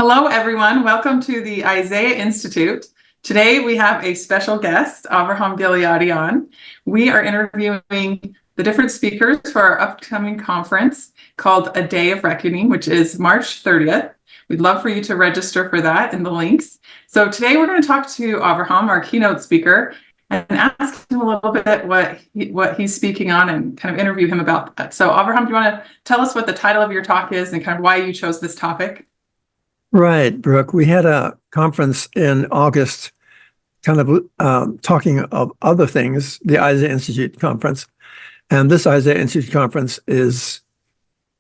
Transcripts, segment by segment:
Hello, everyone. Welcome to the Isaiah Institute. Today, we have a special guest, Avraham Gileadi, on. We are interviewing the different speakers for our upcoming conference called A Day of Reckoning, which is March 30th. We'd love for you to register for that in the links. So today, we're going to talk to Avraham, our keynote speaker, and ask him a little bit what he's speaking on and kind of interview him about that. So Avraham, do you want to tell us what the title of your talk is and kind of why you chose this topic? Right, Brooke. We had a conference in August, kind of talking of other things, the Isaiah Institute conference. And this Isaiah Institute conference is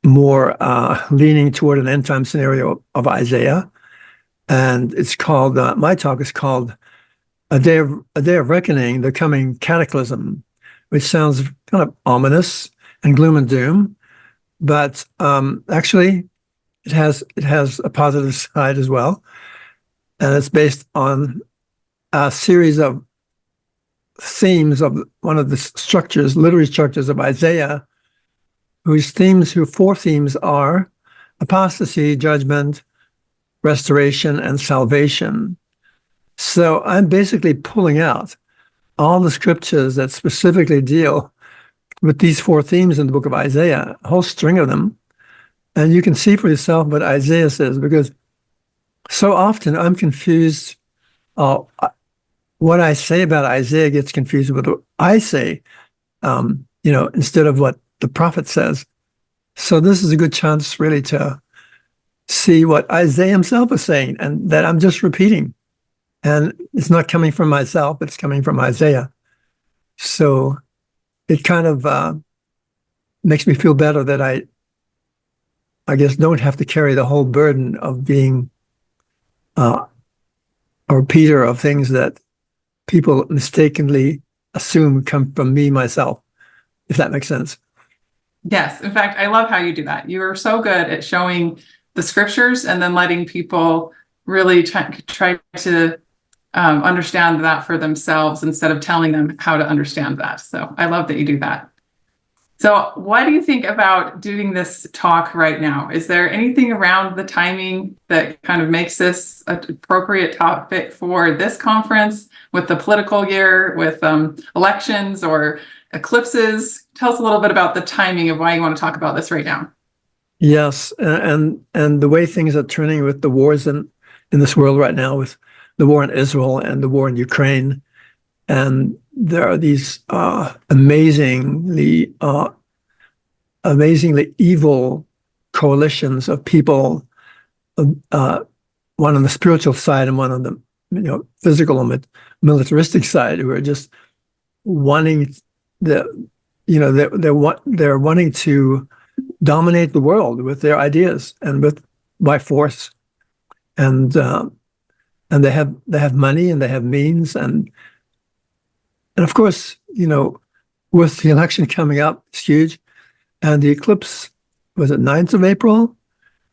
more leaning toward an end time scenario of Isaiah. And it's called, my talk is called A Day of Reckoning, the Coming Cataclysm, which sounds kind of ominous and gloom and doom. But actually, it has a positive side as well, and it's based on a series of themes of one of the structures, literary structures of Isaiah, whose four themes are apostasy, judgment, restoration, and salvation. So I'm basically pulling out all the scriptures that specifically deal with these four themes in the book of Isaiah, a whole string of them. And you can see for yourself what Isaiah says, because so often I'm confused. What I say about Isaiah gets confused with what I say, instead of what the prophet says. So this is a good chance really to see what Isaiah himself is saying, and that I'm just repeating. And it's not coming from myself, it's coming from Isaiah. So it kind of makes me feel better that I guess don't have to carry the whole burden of being a repeater of things that people mistakenly assume come from me myself, if that makes sense. Yes. In fact, I love how you do that. You are so good at showing the scriptures and then letting people really try to understand that for themselves instead of telling them how to understand that. So I love that you do that. So what do you think about doing this talk right now? Is there anything around the timing that kind of makes this an appropriate topic for this conference with the political year, with elections or eclipses? Tell us a little bit about the timing of why you want to talk about this right now. Yes, and the way things are turning with the wars in this world right now, with the war in Israel and the war in Ukraine. And there are these amazingly evil coalitions of people, one on the spiritual side and one on the physical and militaristic side, who are just wanting they're wanting to dominate the world with their ideas and by force, and they have money and they have means. And of course, with the election coming up, it's huge. And the eclipse, was it 9th of April?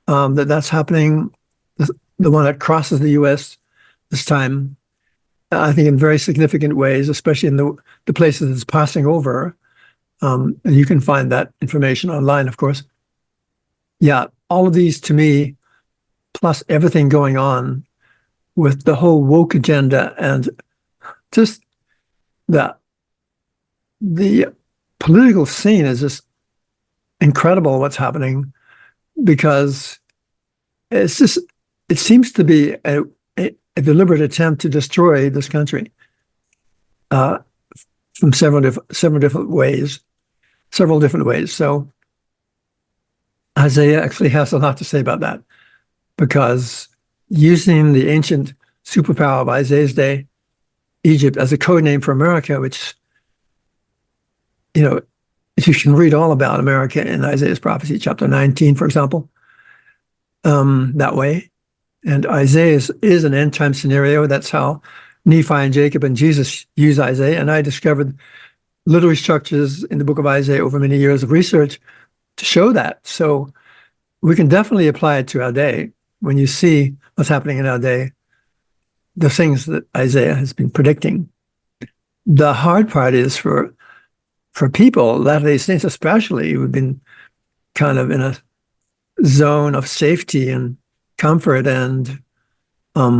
That's happening, the one that crosses the U.S. this time, I think in very significant ways, especially in the places it's passing over. And you can find that information online, of course. Yeah, all of these to me, plus everything going on with the whole woke agenda and just the political scene is just incredible what's happening, because it seems to be a deliberate attempt to destroy this country from several different ways. So Isaiah actually has a lot to say about that, because using the ancient superpower of Isaiah's day, Egypt, as a code name for America, which, if you can read all about America in Isaiah's prophecy, chapter 19, for example, that way. And Isaiah is an end time scenario. That's how Nephi and Jacob and Jesus use Isaiah. And I discovered literary structures in the book of Isaiah over many years of research to show that. So we can definitely apply it to our day. When you see what's happening in our day, the things that Isaiah has been predicting. The hard part is for people, Latter-day Saints especially, who've been kind of in a zone of safety and comfort. And I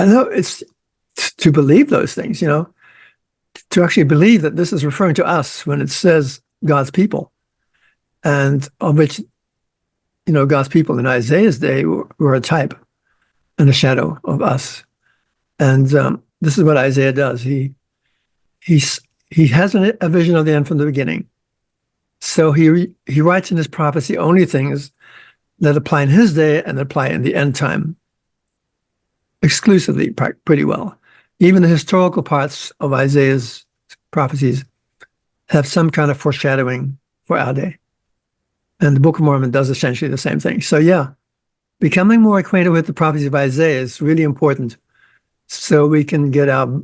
know it's to believe those things, to actually believe that this is referring to us when it says God's people, and of which, God's people in Isaiah's day were a type and a shadow of us. And this is what Isaiah does. He has a vision of the end from the beginning. So he writes in his prophecy only things that apply in his day and apply in the end time exclusively, pretty well. Even the historical parts of Isaiah's prophecies have some kind of foreshadowing for our day. And the Book of Mormon does essentially the same thing. So yeah, becoming more acquainted with the prophecies of Isaiah is really important, so we can get our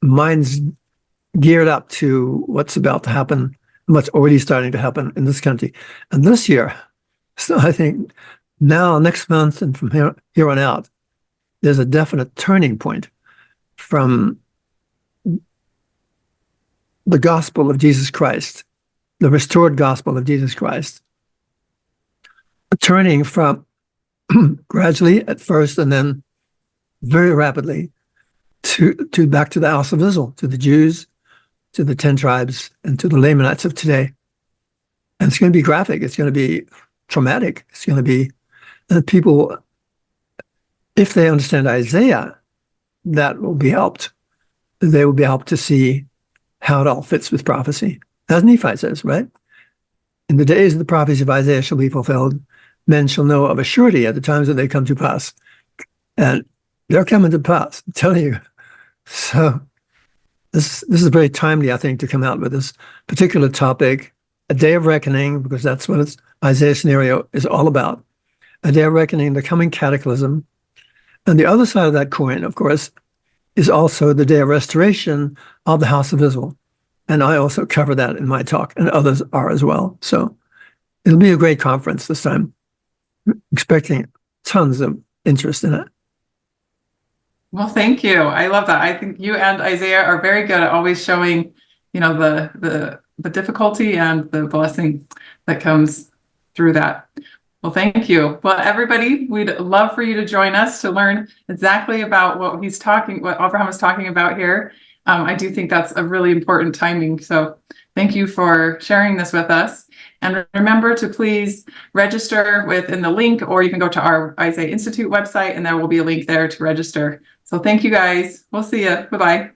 minds geared up to what's about to happen, what's already starting to happen in this country. And this year, so I think now, next month, and from here on out, there's a definite turning point from the gospel of Jesus Christ, the restored gospel of Jesus Christ, turning from gradually at first and then very rapidly to back to the house of Israel, to the Jews, to the 10 tribes, and to the Lamanites of today. And it's going to be graphic. It's going to be traumatic. It's going to be, and people, if they understand Isaiah, that will be helped. They will be helped to see how it all fits with prophecy. As Nephi says, right? In the days of the prophecy of Isaiah shall be fulfilled, men shall know of a surety at the times that they come to pass. And they're coming to pass, I'm telling you. So this is very timely, I think, to come out with this particular topic, a day of reckoning, because that's what Isaiah's scenario is all about. A day of reckoning, the coming cataclysm. And the other side of that coin, of course, is also the day of restoration of the house of Israel. And I also cover that in my talk, and others are as well. So it'll be a great conference this time. Expecting tons of interest in it. Well, thank you. I love that. I think you and Isaiah are very good at always showing, the difficulty and the blessing that comes through that. Well, thank you. Well, everybody, we'd love for you to join us to learn exactly about what Avraham is talking about here. I do think that's a really important timing. So thank you for sharing this with us. And remember to please register within the link, or you can go to our Isaiah Institute website and there will be a link there to register. So thank you guys. We'll see you. Bye-bye.